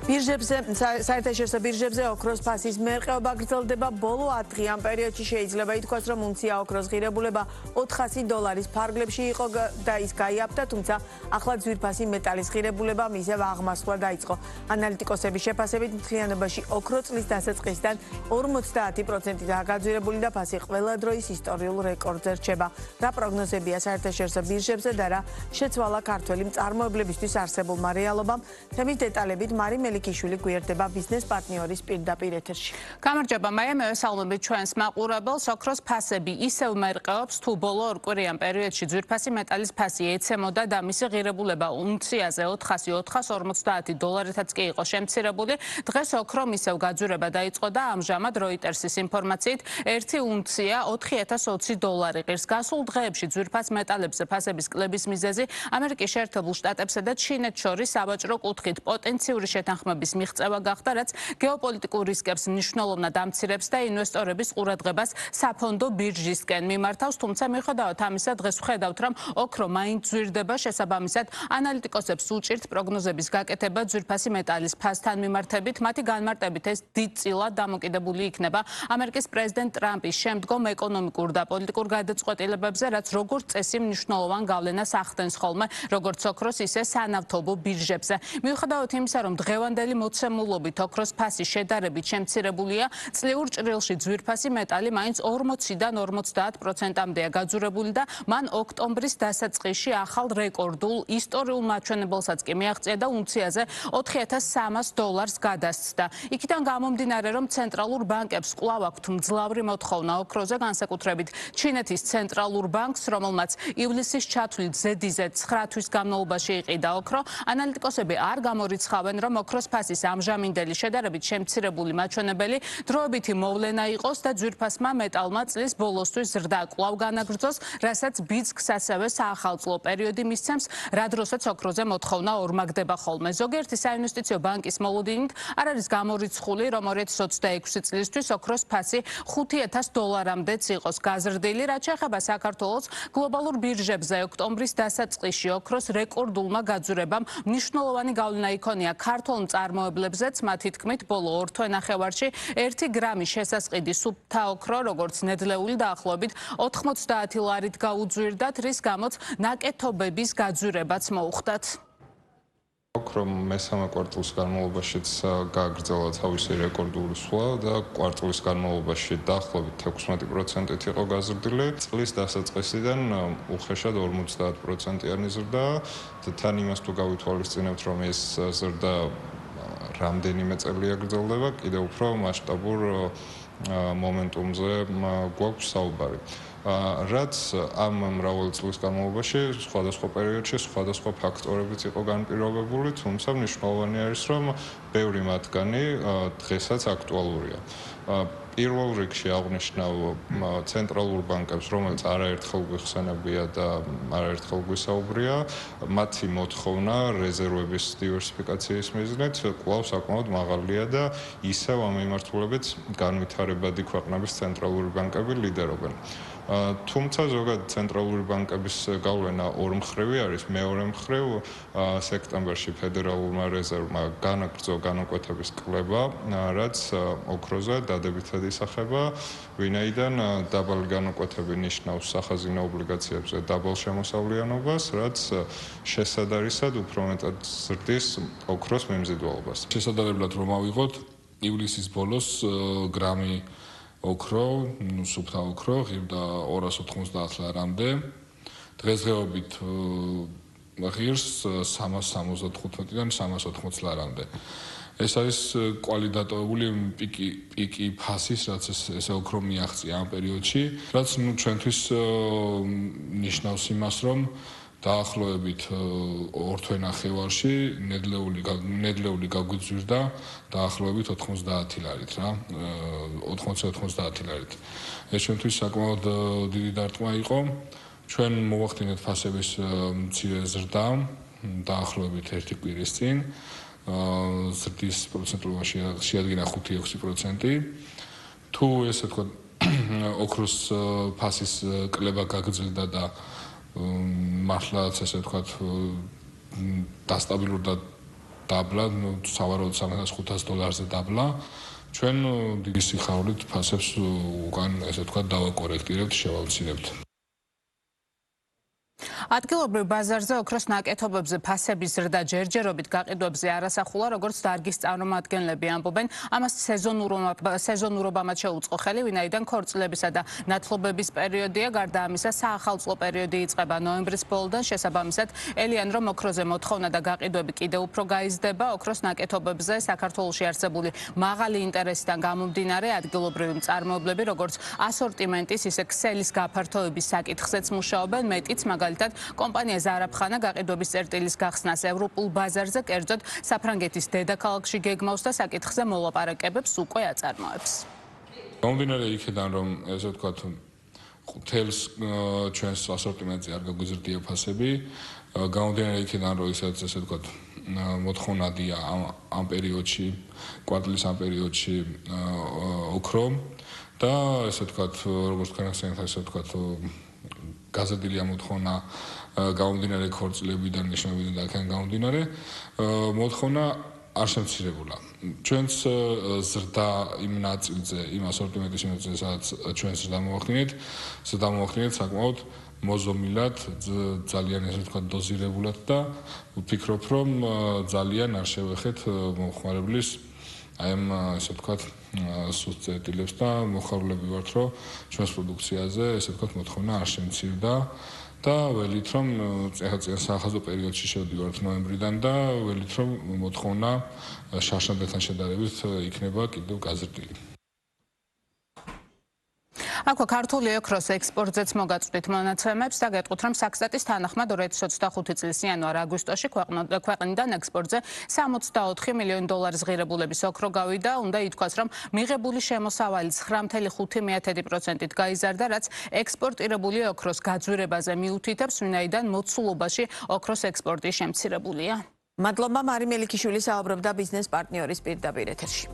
ბირჟებზე, საერთაშორისო ბირჟებზე ოქროს ფასის მერყეობა გრძელდება ბოლო 10 დღიან პერიოდში შეიძლება ითქვას, რომ უნცია ოქროს ღირებულება $400 ფარგლებში იყო და ის გაიაფთა, თუმცა ახლა ძვირფასი მეტალის ღირებულება მისევ აღმასვლა დაიწყო. ანალიტიკოსების შეფასებით მთლიანობაში ოქრო წლის დასაწყისიდან 50%-ით გაზვირებული და ფასი ყველა დროის ისტორიულ რეკორდზე რჩება. რა პროგნოზებია საერთაშორისო ბირჟებზე და რა შეცვალა ქართველი მწარმოებლებისთვის არსებულმა რეალობამ? თემის დეტალებით მარი მელიქიშვილი გვერდება ბიზნეს პარტნიორის პირდაპირ ეთერში. გამარჯობა, მაია, მევესალმებით ჩვენს მაყურებელს. ოქროს ფასები ისევ მერყეობს, თუ ბოლო ორ კვირიან პერიოდში ძვირფასი მეტალის ფასი ეცემოდა და მისი ღირებულება უნციაზე $400-450-ითაც კი იყო შემცირებული. დღეს ოქრომ ისევ გაძვირება დაიწყო და ამჟამად როიტერსის ინფორმაციით 1 უნცია $4,020 ღირს. გასულ დღეებში ძვირფას მეტალებზე ფასების კლების მიზეზი ამერიკის შეერთებულ შტატებსა და ჩინეთს შორის სავაჭრო კუთხით პოტენციური შეთანხმების მიღწევა გახდა, რაც გეოპოლიტიკურ რისკებს მნიშვნელოვნად ამცირებს და ინვესტორების ყურადღებას საფონდო ბირჟისკენ მიმართავს. თუმცა მიუხედავად ამისა, დღეს ვხედავთ, რომ ოქრო მაინც ძვირდება. შესაბამისად, ანალიტიკოსებს უჭირთ პროგნოზების გაკეთება ძვირფასი მეტალის ფასთან მიმართებით. მათი განმარტებით ეს დიდწილად დამოკიდებული იქნება ამერიკის პრეზიდენტ ტრამპის შემდგომ ეკონომიკურ და პოლიტიკურ გადაწყვეტილებებზე, რაც როგორც წესი მნიშვნელოვან გავლენას ახდენს ხოლმე როგორც ოქროს, ისე სანავთობო ბირჟებზე. მიუხედავად იმისა, რომ დღევანდელი მოცემულობით ოქროს ფასი შედარებით შემცირებულია, წლიურ ჭრილში ძვირფასი მეტალი მაინც 40-დან 50%-მდეა გაძვირებული და მან ოქტომბრის დასაწყისში ახალ რეკორდულ ისტორიულ მაჩვენებელსაც კი მიაღწია და უნციაზე $4,300 გადასცდა. იქიდან გამომდინარე, რომ ცენტრალურ ბანკებს კვლავ აქვთ მძლავრი მოთხოვნა ოქროზე, განსაკუთრებით ჩინეთის ცენტრალურ ბანკს, რომელმაც ივლისის ჩათვლით ზედიზედ 9 თვის განმავლობაში იყიდა ოქრო, ანალიტიკოსები არ გამორიცხავენ, რომ ოქროს ფასის ამჟამინდელი შედარებით შემცირებული მაჩვენებელი დროებითი მოვლენა იყოს და ძვირფასმა მეტალმა წლის ბოლოსთვის ზრდა კვლავ განაგრძოს, რასაც ბიძგს ასევე საახალწლო პერიოდი მისცემს, რა დროსაც ოქროზე მოთხოვნა ორმაგდება ხოლმე. ზოგიერთი საინვესტიციო ბანკის მოლოდინით არ არის გამორიცხული, რომ 2026 წლისთვის ოქროს ფასი $5,000-მდეც იყოს გაზრდილი. რაც შეეხება საქართველოს, გლობალურ ბირჟებზე ოქტომბრის დასაწყისში ოქროს რეკორდულმა გაძვირებამ მნიშვნელოვანი გავლენა იქონია ქართულ მწარმოებლებზეც. მათი თქმით, ბოლო ორ თვენახევარში 1 გრამი შესასყიდი სუფთა ოქრო, როგორც ნედლეული დაახლოებით 90 ლარით გაუძვირდათ, რის გამოც ნაკეთობების გაძვირებაც მოუხდათ. ოქრო მესამე კვარტალის განმავლობაშიც გააგრძელა თავისი რეკორდული სვლა და კვარტალის განმავლობაში დაახლოებით 16%-ით იყო გაზრდილი. წლის დასაწყისიდან უხეშად 50%-იანი ზრდა და თან იმას თუ გავითვალისწინებთ, რომ ეს ზრდა რამდენიმე წელია გრძელდება, კიდევ უფრო მასშტაბურ მომენტუმზე გვაქვს საუბარი. რაც ამ მრავალი წლის განმავლობაში სხვადასხვა პერიოდში სხვადასხვა ფაქტორებით იყო განპირობებული, თუმცა მნიშვნელოვანი არის, რომ ბევრი მათგანი დღესაც აქტუალურია. პირველ რიგში აღნიშნავ ცენტრალურ ბანკებს, რომელიც არაერთხელ გვიხსენებია და არაერთხელ გვისაუბრია, მათი მოთხოვნა რეზერვების დივერსიფიკაციის მიზნით კვლავ საკმაოდ მაღალია და ისევ ამ მიმართულებით განვითარებადი ქვეყნების ცენტრალური ბანკები ლიდერობენ. თუმცა ზოგადად ცენტრალური ბანკების გავლენა ორმხრივი არის. მეორე მხრივ სექტემბერში ფედერალურმა რეზერვმა განაგრძო განაკვეთების კლება, რაც ოქროზე დადებითად ისახება, ვინაიდან დაბალი განაკვეთები ნიშნავს სახაზინო ობლიგაციებზე დაბალ შემოსავლიანობას, რაც შესადარისად უფრო მეტად ზრდის ოქროს მიმზიდველობას. შესადარებლად რომ ავიღოთ, ივლისის ბოლოს გრამი ოქრო, სუფთა ოქრო ღირდა $290 ლარამდე. დღესდღეობით ღირს 375-დან 380 ლარამდე. ეს არის კვალიდატოვებული პიკი ფასის, რაც ეს ოქრო მიაღწია ამ პერიოდში, რაც ჩვენთვის ნიშნავს იმას, რომ დაახლოებით ორ თვენახევარში ნედლეული გაგვიძვირდა დაახლოებით 90 ლარით რა 80-90 ლარით. ეს ჩვენთვის საკმაოდ დიდი დარტყმა იყო. ჩვენ მოვახდინეთ ფასების მცირე ზრდა დაახლოებით 1 კვირის წინ. ზრდის პროცენტულობაში შეადგინა 5-6%. თუ ესე თქვა ოქროს ფასის კლება გაგრძელდა და მართლაც ესე ვთქვათ დასტაბილურდა დაბლა, სავარაუდოდ $300-500-ზე დაბლა. ჩვენ დიდი სიხარულით ფასებს უკან, ესე ვთქვათ, დავაკორექტირებთ, შევავცინებთ. ადგილობრივ ბაზარზე ოქროს ნაკეთობებზე ფასების ზრდა ჯერჯერობით გაყიდვებზე არასახულა, როგორც დარგის წარმომადგენლები ამბობენ. ამას სეზონურობამაც შეუწყო ხელი, ვინაიდან ქორწილებისა და ნათლობების პერიოდია. გარდა ამისა, საახალწლო პერიოდი იწყება ნოემბრის ბოლოდან. შესაბამისად, ელიან, რომ ოქროზე მოთხოვნა და გაყიდვები კიდევ უფრო გაიზრდება. ოქროს ნაკეთობებზე საქართველოში არსებული მაღალი ინტერესიდან გამომდინარე, ადგილობრივი მწარმოებლები, როგორც ასორტიმენტის, ისე ქსელის გაფართოების საკითხზეც მუშაობენ. მეტიც, მაგალითად, კომპანია ზარაფხანა გაყიდვების წერტილის გახსნას ევროპულ ბაზარზე, კერძოდ საფრანგეთის დედაქალაქში გეგმავს და საკითხზე მოლაპარაკებებს უკვე აწარმოებს. გამომდინარე იქიდან, რომ ესე ვთქვათ, თელს ჩვენს ასორტიმენტზე არ გაგვიზრდია ფასები, გამომდინარე იქიდან, რომ ისაც ესე ვთქვათ, მოთხოვნადია ამ პერიოდში, კვარტლის ამ პერიოდში ოქრო და ესე ვთქვათ, როგორც თქვენ ახსენეთ, ესე ვთქვათ, გაზრდილია მოთხოვნა გამომდინარე ქორწილებიდან, ნიშნებიდან და აქედან გამომდინარე, მოთხოვნა არ შემცირებულა. ჩვენს ზრდა იმ ნაწილზე, იმ ასორტიმენტის ნაწილზე, სადაც ჩვენ ზრდა მოვახდინეთ საკმაოდ მოზომილად, ძალიან ესე ვთქვათ, დოზირებულად და ვფიქრობ, რომ ძალიან არ შევეხეთ მომხმარებლის აი ამ ესე ვთქვათ, სუსტ წერტილებს და მოხარულები ვართ, რომ ჩვენს პროდუქციაზე ესე ვთქვათ, მოთხოვნა არ შემცირდა და ველით, რომ წელიწადიან საახალწლო პერიოდში შევდივართ ნოემბრიდან და ველით, რომ მოთხოვნა შარშანდელთან შედარებით იქნება კიდევ გაზრდილი. აქვე ქართული ოქროს ექსპორტზეც მოგაწვდით მონაცემებს და გეტყვით, რომ საქსტატის თანახმად 2025 წლის იანვარ-აგვისტოში ქვეყნიდან ექსპორტზე $64 მილიონი ღირებულების ოქრო გავიდა. უნდა ითქვას, რომ მიღებული შემოსავალი 9.5%-ით გაიზარდა, რაც ექსპორტირებული ოქროს გაძვირებაზე მიუთითებს, ვინაიდან მოცულობაში ოქროს ექსპორტი შემცირებულია. მადლობა, მარი მელიქიშვილი საუბრობდა ბიზნეს პარტნიორის პირდაპირ ეთერში.